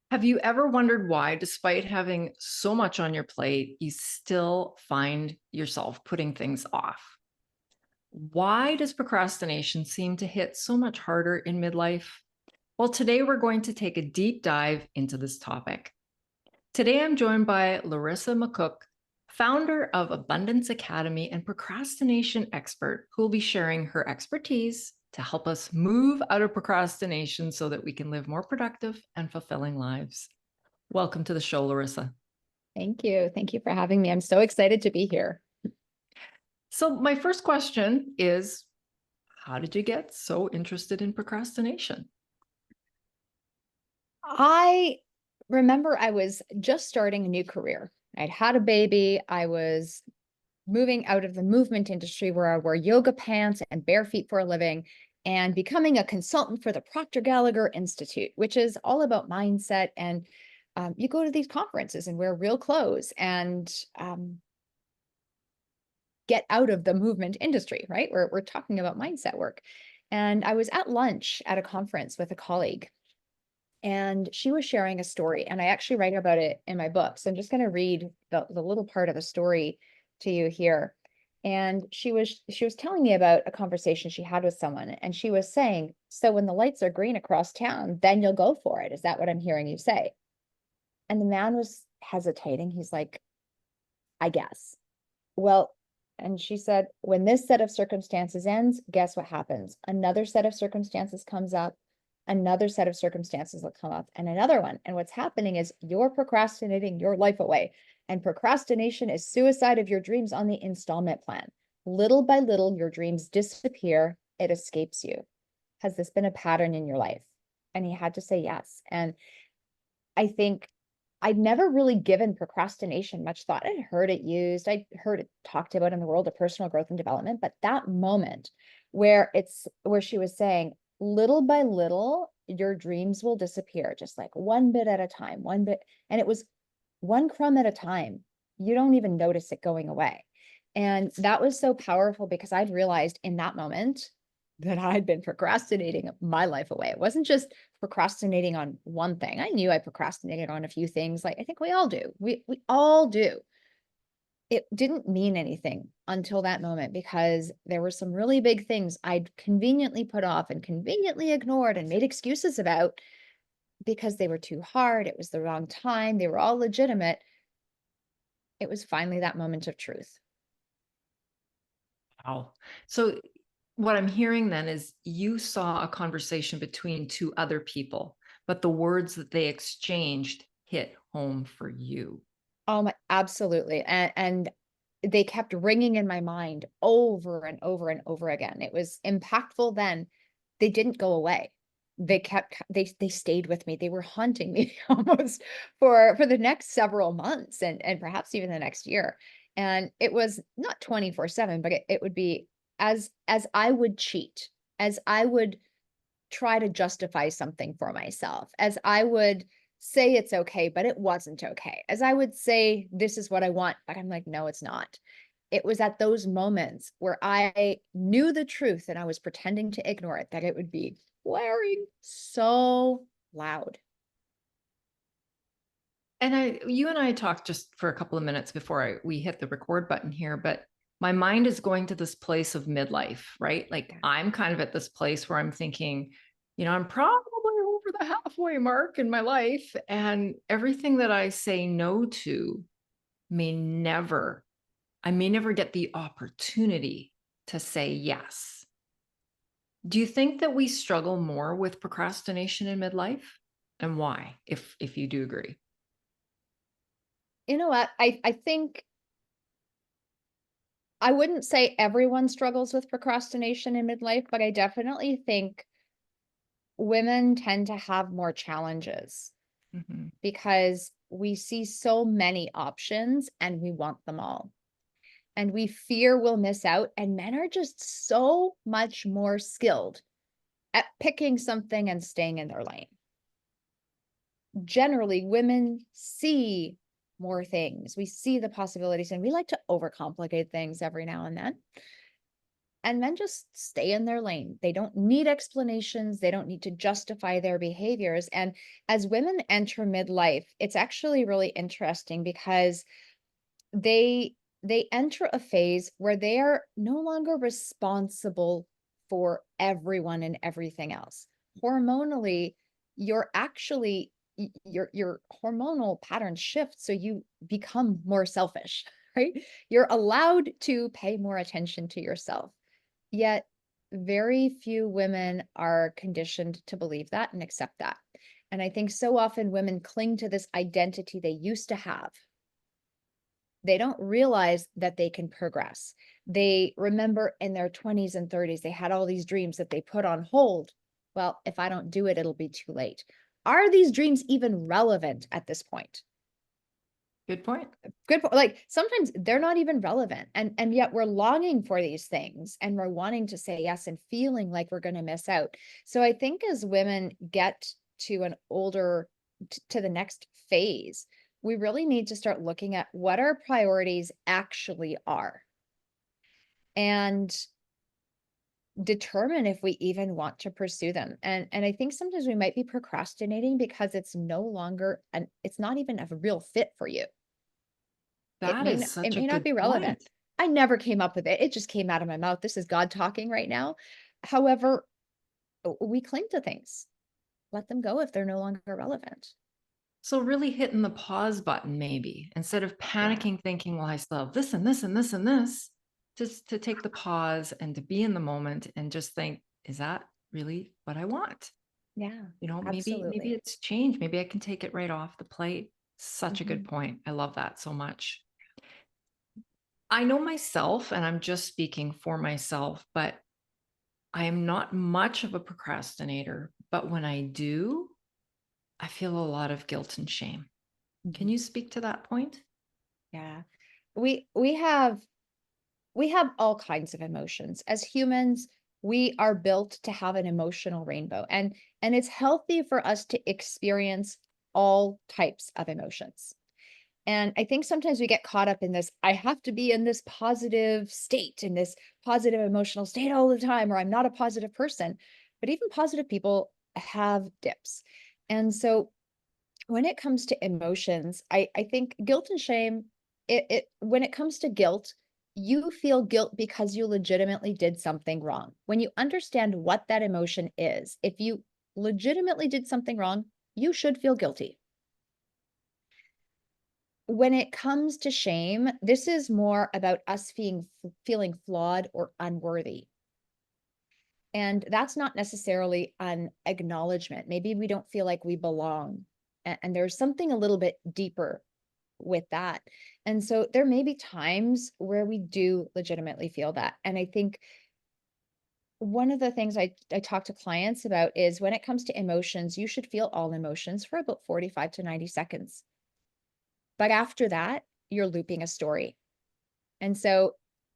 Have you ever wondered why, despite having so much on your plate, you still find yourself putting things off? Why does procrastination seem to hit so much harder in midlife? Well, today we're going to take a deep dive into this topic. Today I'm joined by Larisa Makuch, founder of Abundance Academy and procrastination expert, who will be sharing her expertise to help us move out of procrastination so that we can live more productive and fulfilling lives. Welcome to the show, Larissa. Thank you. Thank you for having me. I'm so excited to be here. So, my first question is, how did you get so interested in procrastination? I remember I was just starting a new career. I'd had a baby. I was moving out of the movement industry where I wear yoga pants and bare feet for a living and becoming a consultant for the Proctor Gallagher Institute, which is all about mindset. And you go to these conferences and wear real clothes and get out of the movement industry, right? We're talking about mindset work. And I was at lunch at a conference with a colleague, and she was sharing a story. And I actually write about it in my book. So I'm just going to read the little part of the story to you here. And she was telling me about a conversation she had with someone. And she was saying, so when the lights are green across town, then you'll go for it. Is that what I'm hearing you say? And the man was hesitating. He's like, I guess. Well, and she said, when this set of circumstances ends, guess what happens? Another set of circumstances comes up, another set of circumstances will come up, and another one. And what's happening is you're procrastinating your life away. And procrastination is suicide of your dreams on the installment plan. Little by little, your dreams disappear. It escapes you. Has this been a pattern in your life? And he had to say yes. And I think I'd never really given procrastination much thought. I'd heard it used, I'd heard it talked about in the world of personal growth and development, but that moment where she was saying, little by little, your dreams will disappear, just like one bit at a time, one bit. And it was one crumb at a time. You don't even notice it going away. And that was so powerful because I'd realized in that moment that I'd been procrastinating my life away. It wasn't just procrastinating on one thing. I knew I procrastinated on a few things, like I think we all do. We all do. It didn't mean anything until that moment because there were some really big things I'd conveniently put off and conveniently ignored and made excuses about because they were too hard. It was the wrong time. They were all legitimate. It was finally that moment of truth. Wow. So, what I'm hearing then is you saw a conversation between two other people, but the words that they exchanged hit home for you. Oh my, absolutely. And they kept ringing in my mind over and over and over again. It was impactful then. They didn't go away. They stayed with me. They were haunting me almost for the next several months and perhaps even the next year. And it was not 24/7, but it would be as I would cheat, as I would try to justify something for myself, as I would say it's okay, but it wasn't okay, as I would say, this is what I want, but I'm like, no, it's not. It was at those moments where I knew the truth and I was pretending to ignore it that it would be blaring so loud. And you and I talked just for a couple of minutes before we hit the record button here, but my mind is going to this place of midlife, right? Like Yeah. I'm kind of at this place where I'm thinking, I'm probably over the halfway mark in my life, and everything that I say no to may never, I may never get the opportunity to say yes. Do you think that we struggle more with procrastination in midlife? And why, if you do agree? You know what? I think I wouldn't say everyone struggles with procrastination in midlife, but I definitely think women tend to have more challenges Mhm. because we see so many options and we want them all. And we fear we'll miss out. And men are just so much more skilled at picking something and staying in their lane. Generally, women see more things. We see the possibilities and we like to overcomplicate things every now and then. and men just stay in their lane. They don't need explanations. They don't need to justify their behaviors. And as women enter midlife, it's actually really interesting because they they enter a phase where they are no longer responsible for everyone and everything else. Hormonally, you're actually your hormonal pattern shifts, so you become more selfish, right? You're allowed to pay more attention to yourself. Yet very few women are conditioned to believe that and accept that. And I think so often women cling to this identity they used to have. They don't realize that they can progress. They remember in their 20s and 30s, they had all these dreams that they put on hold. Well, if I don't do it, it'll be too late. Are these dreams even relevant at this point? Good point. Good point. Like sometimes they're not even relevant. And yet we're longing for these things and we're wanting to say yes and feeling like we're going to miss out. So I think as women get to an older to the next phase, we really need to start looking at what our priorities actually are and determine if we even want to pursue them. And I think sometimes we might be procrastinating because it's no longer and it's not even a real fit for you. That is It such a may not good be relevant. point. I never came up with it. It just came out of my mouth. This is God talking right now. However, we cling to things. Let them go if they're no longer relevant. So really hitting the pause button, maybe instead of Yeah. panicking, thinking, well, I still have this and this and this and this, just to take the pause and to be in the moment and just think, is that really what I want? Yeah. Maybe Absolutely. it's change. Maybe I can take it right off the plate. Such a good Mhm. point. I love that so much. I know myself, and I'm just speaking for myself, but I am not much of a procrastinator. But when I do, I feel a lot of guilt and shame. Can Mhm. you speak to that point? Yeah. We have all kinds of emotions. As humans, we are built to have an emotional rainbow and it's healthy for us to experience all types of emotions. And I think sometimes we get caught up in this, I have to be in this positive state, in this positive emotional state all the time, or I'm not a positive person. But even positive people have dips. And so when it comes to emotions, I think guilt and shame, it when it comes to guilt, you feel guilt because you legitimately did something wrong. When you understand what that emotion is, if you legitimately did something wrong, you should feel guilty. When it comes to shame, this is more about us feeling flawed or unworthy. And that's not necessarily an acknowledgement. Maybe we don't feel like we belong. And there's something a little bit deeper with that. And so there may be times where we do legitimately feel that. And I think one of the things I talk to clients about is when it comes to emotions, you should feel all emotions for about 45 to 90 seconds. But after that, you're looping a story. And so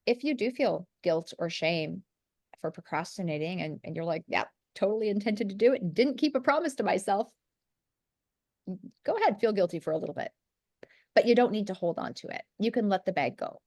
if you do feel guilt or shame for procrastinating and you're like, yeah, totally intended to do it and didn't keep a promise to myself, go ahead, feel guilty for a little bit. But you don't need to hold on to it. You can let the bag go.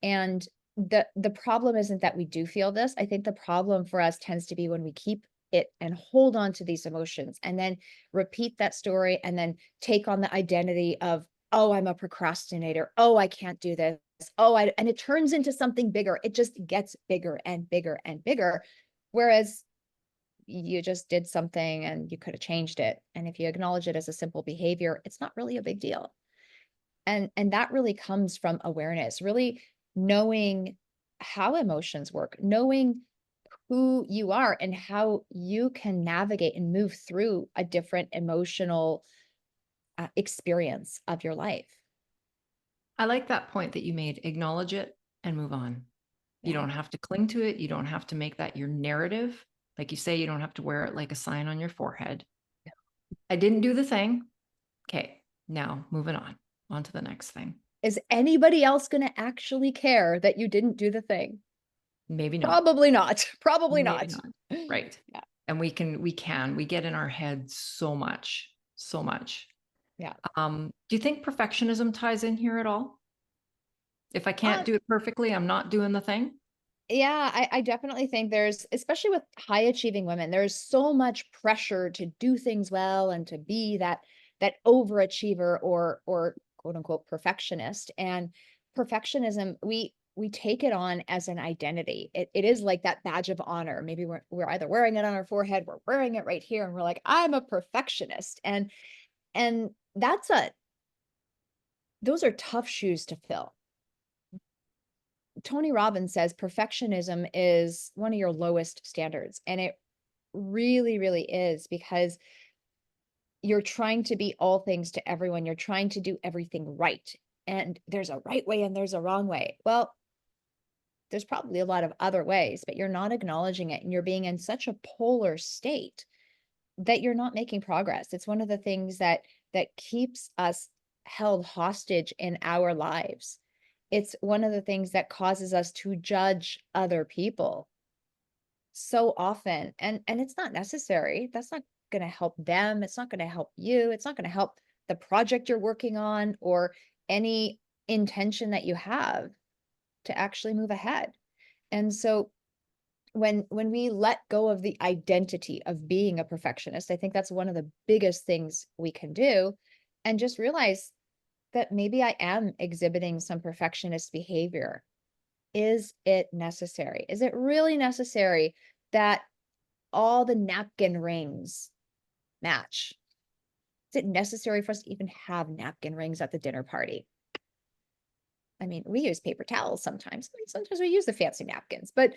And the problem isn't that we do feel this. I think the problem for us tends to be when we keep it and hold on to these emotions and then repeat that story and then take on the identity of, oh, I'm a procrastinator. Oh, I can't do this. And it turns into something bigger. It just gets bigger and bigger and bigger. Whereas you just did something and you could have changed it. And if you acknowledge it as a simple behavior, it's not really a big deal. And that really comes from awareness, really knowing how emotions work, knowing who you are and how you can navigate and move through a different emotional experience of your life. I like that point that you made. Acknowledge it and move on. You Yeah. don't have to cling to it. You don't have to make that your narrative. Like you say, you don't have to wear it like a sign on your forehead. I didn't do the thing. Okay, now moving on to the next thing. Is anybody else going to actually care that you didn't do the thing? Maybe not. Probably not. Probably Maybe not. not. Right. Yeah. And we get in our heads so much, so much. Yeah. Do you think perfectionism ties in here at all? If I can't Uh, do it perfectly, I'm not doing the thing. Yeah, I definitely think there's, especially with high achieving women, there's so much pressure to do things well and to be that overachiever or quote unquote perfectionist. And perfectionism, we take it on as an identity. It is like that badge of honor. Maybe we're either wearing it on our forehead, we're wearing it right here, and we're like, I'm a perfectionist. And that's a those are tough shoes to fill. Tony Robbins says perfectionism is one of your lowest standards. And it really, really is, because you're trying to be all things to everyone. You're trying to do everything right. And there's a right way and there's a wrong way. Well, there's probably a lot of other ways, but you're not acknowledging it. And you're being in such a polar state that you're not making progress. It's one of the things that keeps us held hostage in our lives. It's one of the things that causes us to judge other people so often, and it's not necessary. That's not going to help them. It's not going to help you. It's not going to help the project you're working on or any intention that you have to actually move ahead. And so when we let go of the identity of being a perfectionist, I think that's one of the biggest things we can do, and just realize that maybe I am exhibiting some perfectionist behavior. Is it necessary? Is it really necessary that all the napkin rings match? Is it necessary for us to even have napkin rings at the dinner party? I mean, we use paper towels sometimes. I mean, sometimes we use the fancy napkins, but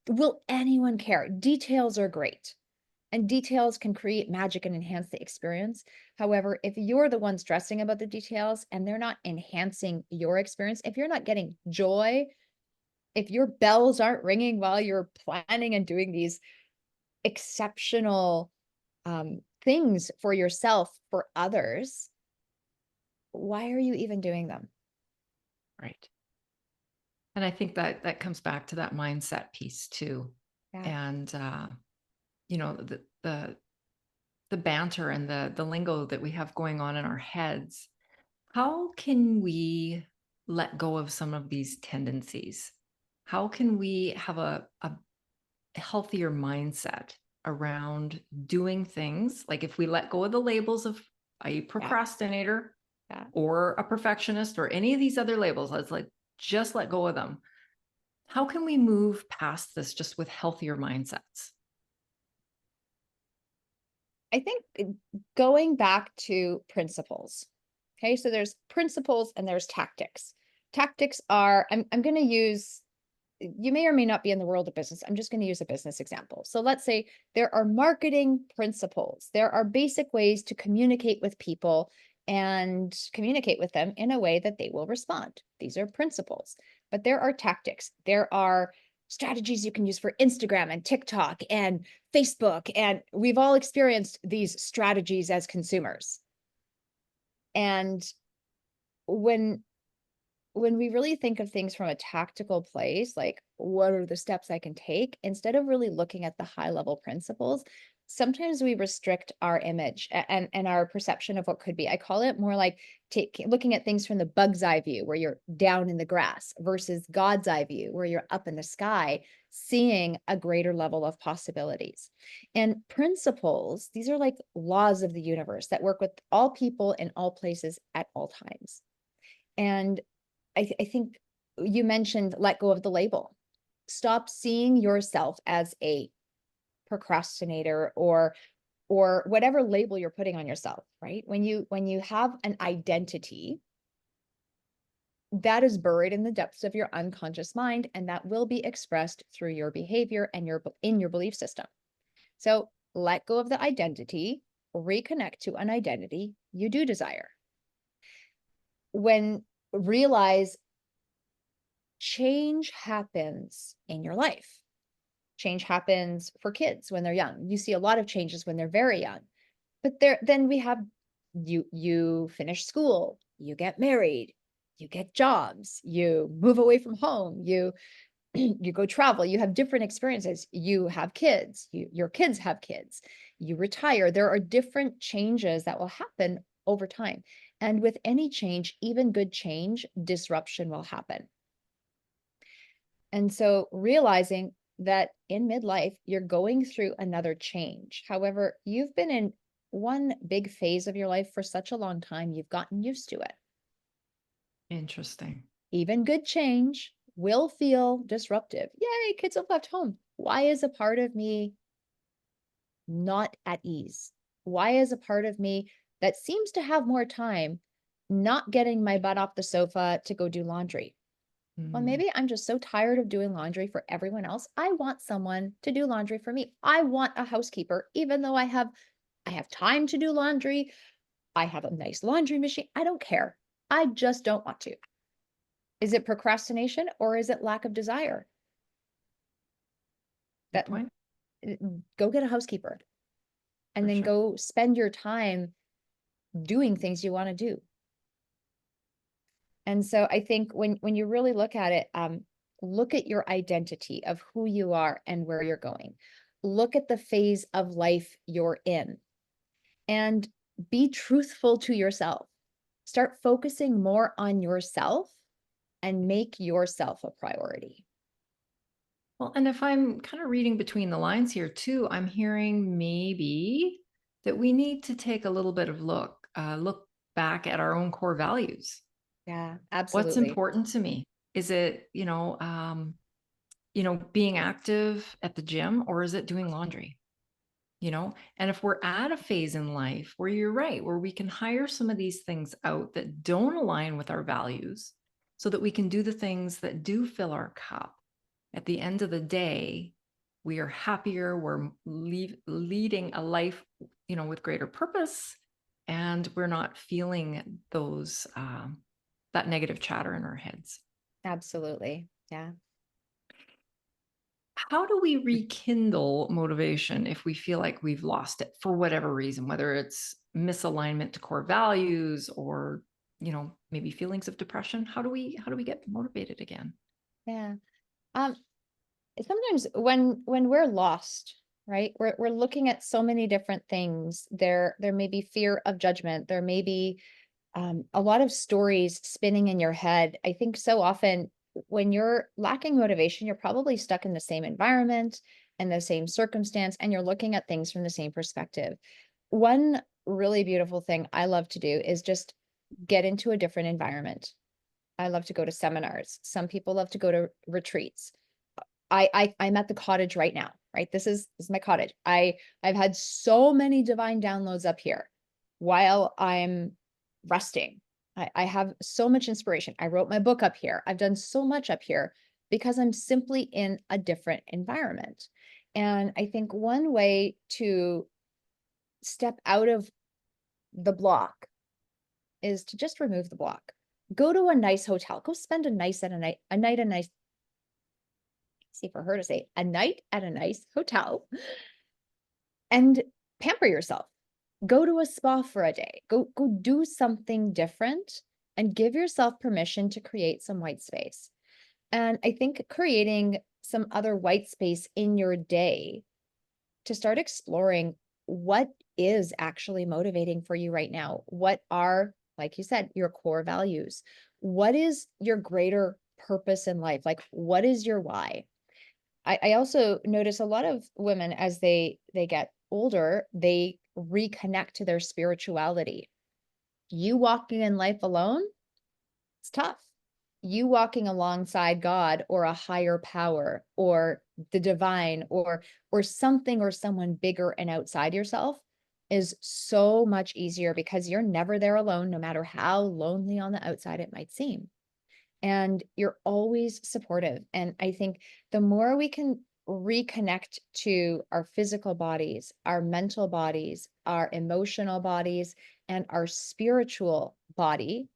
will anyone care? Details are great, and details can create magic and enhance the experience. However, if you're the one stressing about the details and they're not enhancing your experience, if you're not getting joy, if your bells aren't ringing while you're planning and doing these exceptional things for yourself, for others, why are you even doing them? Right. And I think that that comes back to that mindset piece too. Yeah, And the banter and the lingo that we have going on in our heads. How can we let go of some of these tendencies? How can we have a healthier mindset around doing things? Like if we let go of the labels of a yeah, procrastinator yeah. or a perfectionist or any of these other labels, let's like just let go of them. How can we move past this just with healthier mindsets? I think going back to principles. Okay, so there's principles and there's tactics. Tactics are, I'm going to use, you may or may not be in the world of business. I'm just going to use a business example. So let's say there are marketing principles. There are basic ways to communicate with people and communicate with them in a way that they will respond. These are principles. But there are tactics. There are strategies you can use for Instagram and TikTok and Facebook. And we've all experienced these strategies as consumers. And when when we really think of things from a tactical place, like what are the steps I can take, instead of really looking at the high level principles, sometimes we restrict our image and our perception of what could be. I call it more like looking at things from the bug's eye view, where you're down in the grass, versus God's eye view, where you're up in the sky, seeing a greater level of possibilities. And principles, these are like laws of the universe that work with all people in all places at all times. And I think you mentioned let go of the label. Stop seeing yourself as a procrastinator or whatever label you're putting on yourself, right? When you have an identity that is buried in the depths of your unconscious mind, and that will be expressed through your behavior and in your belief system. So let go of the identity, reconnect to an identity you do desire. When realize change happens in your life. Change happens for kids when they're young. You see a lot of changes when they're very young. But then we have you finish school, you get married, you get jobs, you move away from home, you you go travel, you have different experiences, you have kids, your kids have kids, you retire. There are different changes that will happen over time. And with any change, even good change, disruption will happen. And so realizing that in midlife, you're going through another change. However, you've been in one big phase of your life for such a long time, you've gotten used to it. Interesting. Even good change will feel disruptive. Yay, kids have left home. Why is a part of me not at ease? Why is a part of me that seems to have more time not getting my butt off the sofa to go do laundry? Well, Mm, maybe I'm just so tired of doing laundry for everyone else. I want someone to do laundry for me. I want a housekeeper, even though I have time to do laundry. I have a nice laundry machine. I don't care. I just don't want to. Is it procrastination or is it lack of desire? good That point. go get a housekeeper and For then sure. go spend your time doing things you want to do. And so I think when you really look at it, look at your identity of who you are and where you're going. Look at the phase of life you're in and be truthful to yourself. Start focusing more on yourself and make yourself a priority. Well, and if I'm kind of reading between the lines here too, I'm hearing maybe that we need to take a little bit of look back at our own core values. Yeah, What's absolutely. important to me? Is it, being active at the gym, or is it doing laundry? And if we're at a phase in life where you're right, where we can hire some of these things out that don't align with our values so that we can do the things that do fill our cup, at the end of the day, we are happier, we're leading a life, with greater purpose, and we're not feeling those that negative chatter in our heads. Absolutely. Yeah. How do we rekindle motivation if we feel like we've lost it for whatever reason, whether it's misalignment to core values or, maybe feelings of depression? How do we get motivated again? Yeah. Um, Sometimes when we're lost, right, we're looking at so many different things. There may be fear of judgment. There may be a lot of stories spinning in your head. I think so often when you're lacking motivation, you're probably stuck in the same environment and the same circumstance, and you're looking at things from the same perspective. One really beautiful thing I love to do is just get into a different environment. I love to go to seminars. Some people love to go to retreats. I'm at the cottage right now, right? This is my cottage. I've had so many divine downloads up here while I'm resting. I have so much inspiration. I wrote my book up here. I've done so much up here because I'm simply in a different environment. And I think one way to step out of the block is to just remove the block. Go to a nice hotel. Go spend a nice, see for her to say, a night at a nice hotel and pamper yourself. Go to a spa for a day. Go do something different and give yourself permission to create some white space. And I think creating some other white space in your day to start exploring what is actually motivating for you right now. What are, like you said, your core values? What is your greater purpose in life? Like, what is your why? I also notice a lot of women as they get older, they reconnect to their spirituality. You walking in life alone, it's tough. You walking alongside God or a higher power or the divine or something or someone bigger and outside yourself is so much easier because you're never there alone, no matter how lonely on the outside it might seem. And you're always supportive. And I think the more we can reconnect to our physical bodies, our mental bodies, our emotional bodies, and our spiritual body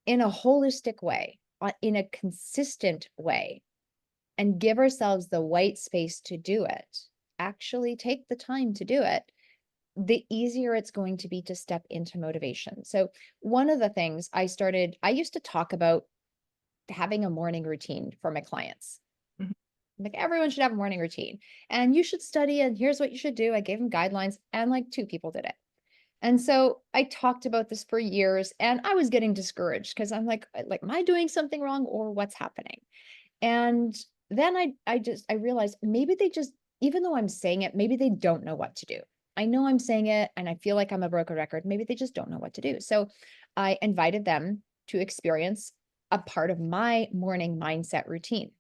in a holistic way, in a consistent way, and give ourselves the white space to do it, actually take the time to do it, the easier it's going to be to step into motivation. So, one of the things I used to talk about having a morning routine for my clients. Mhm. Like everyone should have a morning routine and you should study and here's what you should do. I gave them guidelines and like two people did it. And so I talked about this for years and I was getting discouraged because I'm like, am I doing something wrong or what's happening? And then I realized maybe they just, even though I'm saying it, maybe they don't know what to do. I know I'm saying it and I feel like I'm a broken record. Maybe they just don't know what to do. So I invited them to experience a part of my morning mindset routine.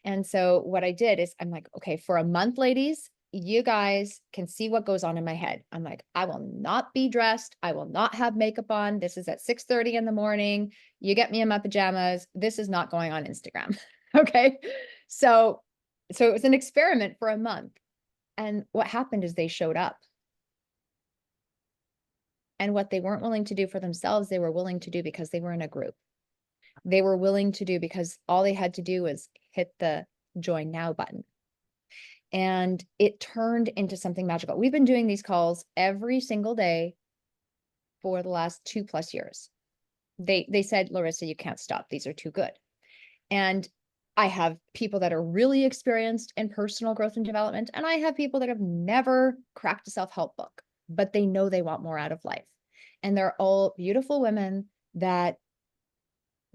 And so what I did is I'm like, okay, for a month, ladies, you guys can see what goes on in my head. I'm like, I will not be dressed. I will not have makeup on. This is at 6:30 in the morning. You get me in my pajamas. This is not going on Instagram. Okay. So it was an experiment for a month. And what happened is they showed up. And what they weren't willing to do for themselves, they were willing to do because they were in a group. They were willing to do because all they had to do was hit the join now button. And it turned into something magical. We've been doing these calls every single day for the last 2+ years. They said, Larissa, you can't stop. These are too good. And I have people that are really experienced in personal growth and development, and I have people that have never cracked a self-help book, but they know they want more out of life. And they're all beautiful women that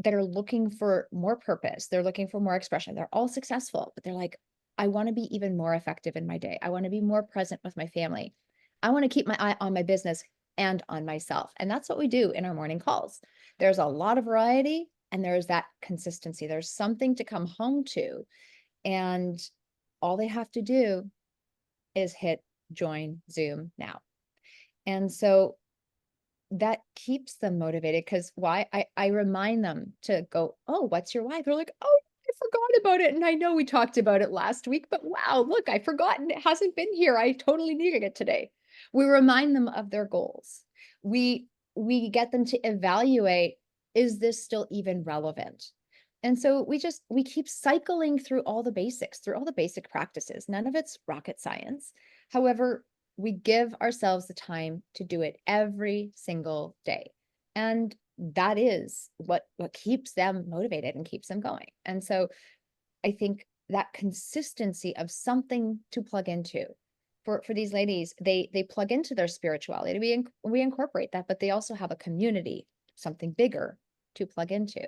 are looking for more purpose. They're looking for more expression. They're all successful, but they're like, I want to be even more effective in my day. I want to be more present with my family. I want to keep my eye on my business and on myself. And that's what we do in our morning calls. There's a lot of variety and there's that consistency. There's something to come home to. And all they have to do is hit join Zoom now. And so that keeps them motivated because why? I remind them to go, oh, what's your why? They're like, oh, I forgot about it. And I know we talked about it last week, but wow, look, I forgotten. It hasn't been here. I totally needed it today. We remind them of their goals. We get them to evaluate, is this still even relevant? And so we keep cycling through all the basics, through all the basic practices. None of it's rocket science. However, we give ourselves the time to do it every single day. And that is what keeps them motivated and keeps them going. And so I think that consistency of something to plug into for these ladies, they plug into their spirituality. We incorporate that, but they also have a community, something bigger to plug into.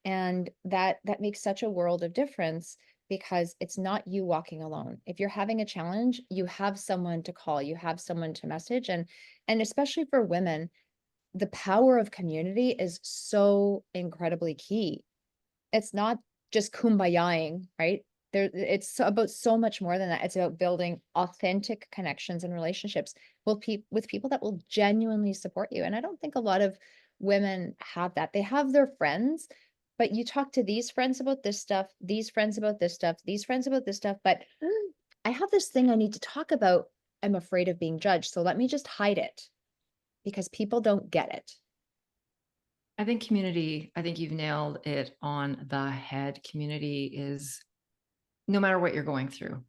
And that makes such a world of difference because it's not you walking alone. If you're having a challenge, you have someone to call, you have someone to message. And especially for women, the power of community is so incredibly key. It's not just kumbayaing, right? It's about so much more than that. It's about building authentic connections and relationships with people that will genuinely support you. And I don't think a lot of women have that. They have their friends, but you talk to these friends about this stuff, these friends about this stuff, these friends about this stuff. But I have this thing I need to talk about. I'm afraid of being judged. So let me just hide it because people don't get it. I think community, I think you've nailed it on the head. Community is no matter what you're going through.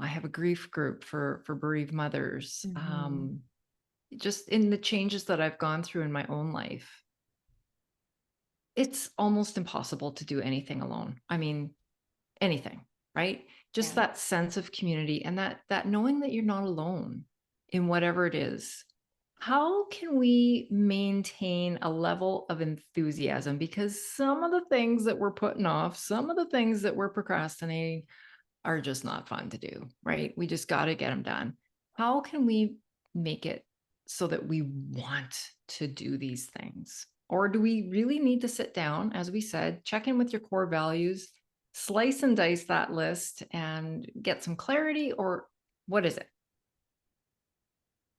I have a grief group for bereaved mothers. Mhm. Just in the changes that I've gone through in my own life, it's almost impossible to do anything alone. I mean, anything, right? Just Yeah. that sense of community and that knowing that you're not alone in whatever it is. How can we maintain a level of enthusiasm? Because some of the things that we're putting off, some of the things that we're procrastinating are just not fun to do, right? We just got to get them done. How can we make it so that we want to do these things? Or do we really need to sit down, as we said, check in with your core values, slice and dice that list and get some clarity? Or what is it?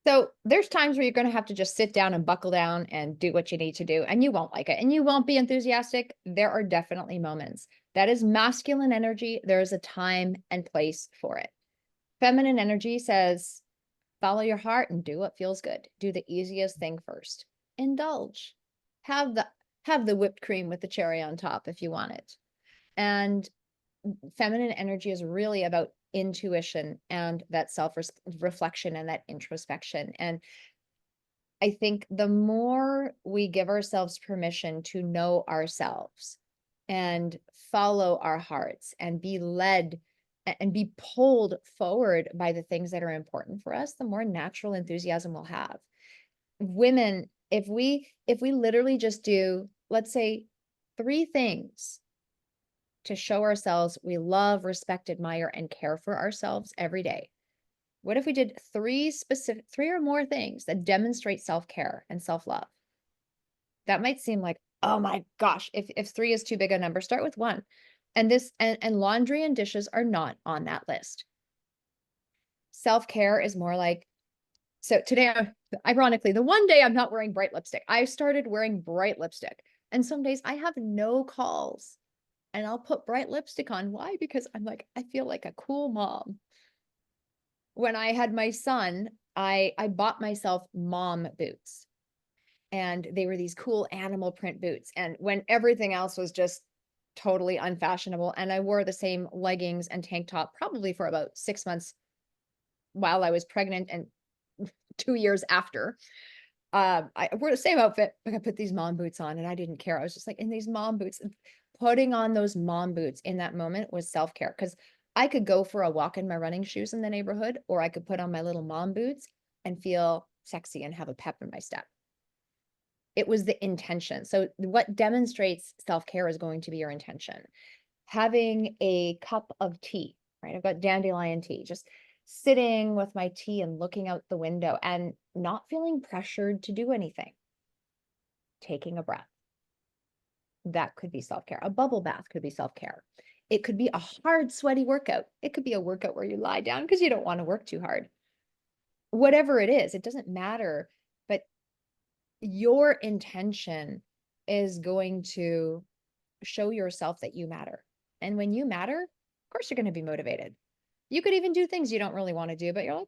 So there's times where you're going to have to just sit down and buckle down and do what you need to do, and you won't like it and you won't be enthusiastic. There are definitely moments. That is masculine energy. There is a time and place for it. Feminine energy says, follow your heart and do what feels good. Do the easiest thing first. Indulge. Have the have the whipped cream with the cherry on top if you want it. And feminine energy is really about intuition and that self reflection and that introspection. And I think the more we give ourselves permission to know ourselves and follow our hearts and be led and be pulled forward by the things that are important for us, the more natural enthusiasm we'll have. Women, if we literally just do, let's say, 3 things to show ourselves we love, respect, admire, and care for ourselves every day? What if we did three or more things that demonstrate self-care and self-love? That might seem like, oh my gosh, if three is too big a number, start with one. And laundry and dishes are not on that list. Self-care is more like, so today, ironically, the one day I'm not wearing bright lipstick, I started wearing bright lipstick. And some days I have no calls and I'll put bright lipstick on. Why? Because I'm like, I feel like a cool mom. When I had my son, I bought myself mom boots, and they were these cool animal print boots. And when everything else was just totally unfashionable, and I wore the same leggings and tank top probably for about 6 months while I was pregnant and 2 years after. I wore the same outfit, but I put these mom boots on and I didn't care. I was just like in these mom boots. Putting on those mom boots in that moment was self-care, because I could go for a walk in my running shoes in the neighborhood, or I could put on my little mom boots and feel sexy and have a pep in my step. It was the intention. So what demonstrates self-care is going to be your intention. Having a cup of tea, right? I've got dandelion tea, just sitting with my tea and looking out the window and not feeling pressured to do anything. Taking a breath. That could be self-care. A bubble bath could be self-care. It could be a hard, sweaty workout. It could be a workout where you lie down because you don't want to work too hard. Whatever it is, it doesn't matter. But your intention is going to show yourself that you matter. And when you matter, of course, you're going to be motivated. You could even do things you don't really want to do, but you're like,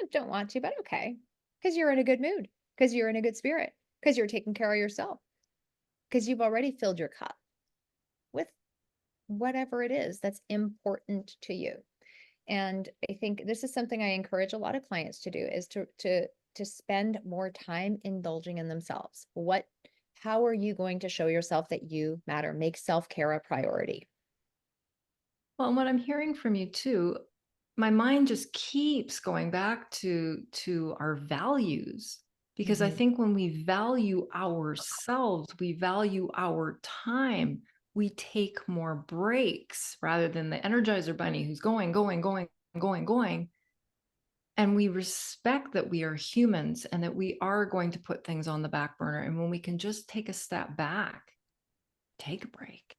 I don't want to, but okay. Because you're in a good mood, because you're in a good spirit, because you're taking care of yourself, because you've already filled your cup with whatever it is that's important to you. And I think this is something I encourage a lot of clients to do, is to spend more time indulging in themselves. How are you going to show yourself that you matter? Make self-care a priority. Well, and what I'm hearing from you too, my mind just keeps going back to our values, because I Mhm. think when we value ourselves, we value our time, we take more breaks rather than the Energizer Bunny who's going, going, going, going, going. And we respect that we are humans and that we are going to put things on the back burner. And when we can just take a step back, take a break,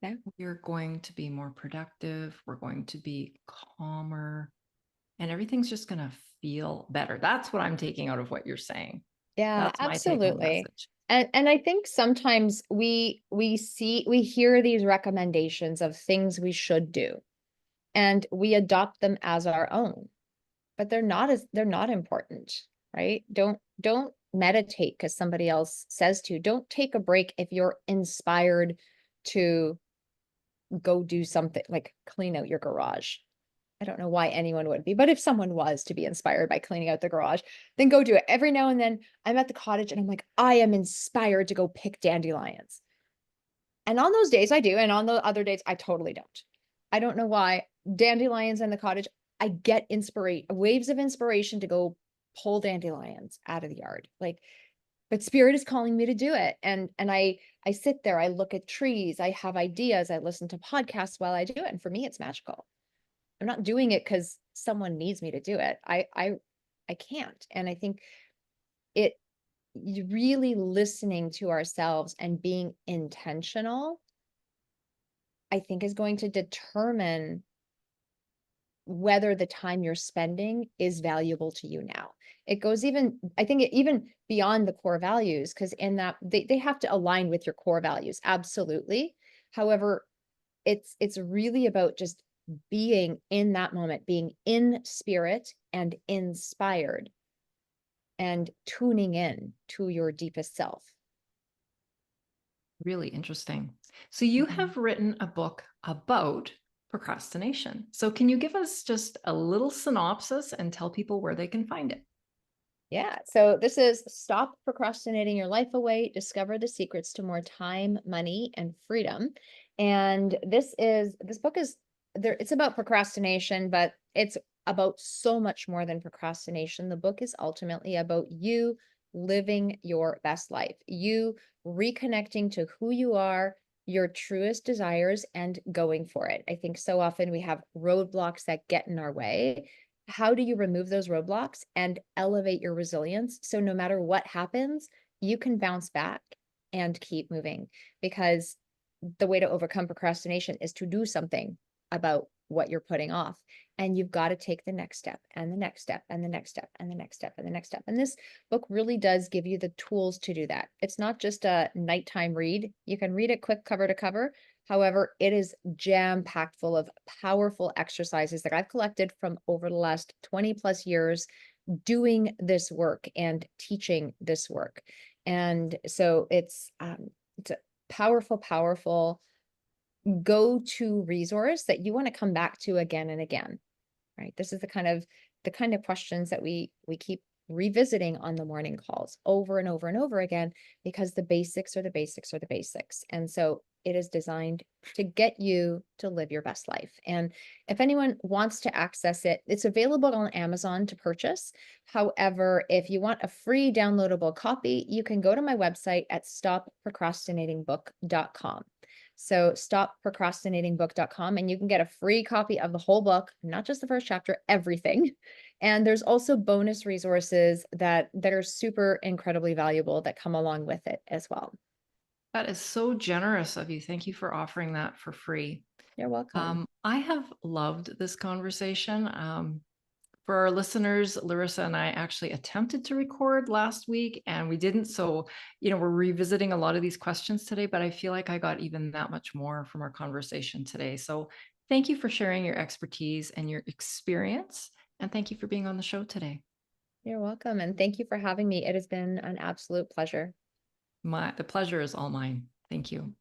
Yeah. we're going to be more productive. We're going to be calmer, and everything's just going to feel better. That's what I'm taking out of what you're saying. Yeah, That's my take home absolutely. message. And I think sometimes we hear these recommendations of things we should do, and we adopt them as our own, but they're not important, right? Don't meditate because somebody else says to. Don't take a break if you're inspired to go do something like clean out your garage. I don't know why anyone would be, but if someone was to be inspired by cleaning out the garage, then go do it. Every now and then I'm at the cottage and I'm like, I am inspired to go pick dandelions. And on those days I do. And on the other days, I totally don't. I don't know why. Dandelions in the cottage, I get inspiration, waves of inspiration to go pull dandelions out of the yard. Like, but spirit is calling me to do it. And I sit there, I look at trees, I have ideas, I listen to podcasts while I do it. And for me, it's magical. I'm not doing it because someone needs me to do it. I can't. And I think it really listening to ourselves and being intentional, I think is going to determine whether the time you're spending is valuable to you now. It goes even, I think even beyond the core values, because in that they have to align with your core values. Absolutely. However, it's really about just being in that moment, being in spirit and inspired and tuning in to your deepest self. Really interesting. So, you Mhm. have written a book about procrastination. So, can you give us just a little synopsis and tell people where they can find it? Yeah. So this is Stop Procrastinating Your Life Away, Discover the Secrets to More Time, Money, and Freedom. And this book is there, it's about procrastination, but it's about so much more than procrastination. The book is ultimately about you living your best life, you reconnecting to who you are, your truest desires and going for it. I think so often we have roadblocks that get in our way. How do you remove those roadblocks and elevate your resilience so no matter what happens, you can bounce back and keep moving? Because the way to overcome procrastination is to do something about what you're putting off. And you've got to take the next step and the next step and the next step and the next step and the next step. And this book really does give you the tools to do that. It's not just a nighttime read. You can read it quick cover to cover. However, it is jam-packed full of powerful exercises that I've collected from over the last 20 plus years doing this work and teaching this work. And so it's a powerful, powerful go-to resource that you want to come back to again and again, right? This is the kind of questions that we keep revisiting on the morning calls over and over and over again, because the basics are the basics are the basics. And so it is designed to get you to live your best life. And if anyone wants to access it, it's available on Amazon to purchase. However, if you want a free downloadable copy, you can go to my website at stopprocrastinatingbook.com. So stopprocrastinatingbook.com, and you can get a free copy of the whole book, not just the first chapter, everything. And there's also bonus resources that are super incredibly valuable that come along with it as well. That is so generous of you. Thank you for offering that for free. You're welcome. I have loved this conversation. For our listeners, Larissa and I actually attempted to record last week and we didn't. So, we're revisiting a lot of these questions today, but I feel like I got even that much more from our conversation today. So, thank you for sharing your expertise and your experience. And thank you for being on the show today. You're welcome. And thank you for having me. It has been an absolute pleasure. The pleasure is all mine. Thank you.